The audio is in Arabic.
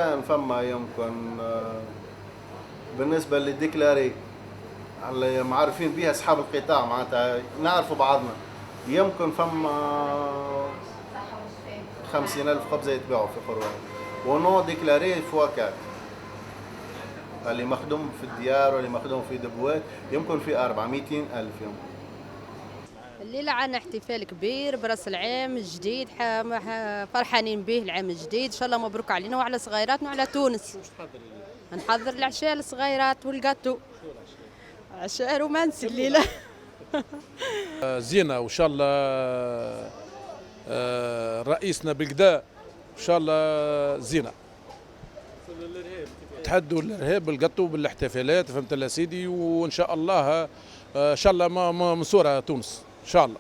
الآن فما يمكن بالنسبة للديكلاري اللي معرفين بها أصحاب القطاع معناتها نعرفوا بعضنا، يمكن فما 50,000 خبزة يتباعوا في قروان، ونو ديكلاري فوا كات اللي مخدوم في الديار واللي مخدوم في دبوات يمكن في 400,000 يمكن. الليلة عنا احتفال كبير براس العام الجديد، فرحانين به العام الجديد، إن شاء الله مبروك علينا وعلى صغيراتنا وعلى تونس. نحضر العشاء للصغيرات والجاتو، عشاء رومانسي الليلة. زينة وإن شاء الله رئيسنا بالقدا إن شاء الله زينة. تحدوا الإرهاب بالقطو بالاحتفالات، فهمت الله سيدي، وإن شاء الله إن شاء الله منصورة تونس إن شاء الله.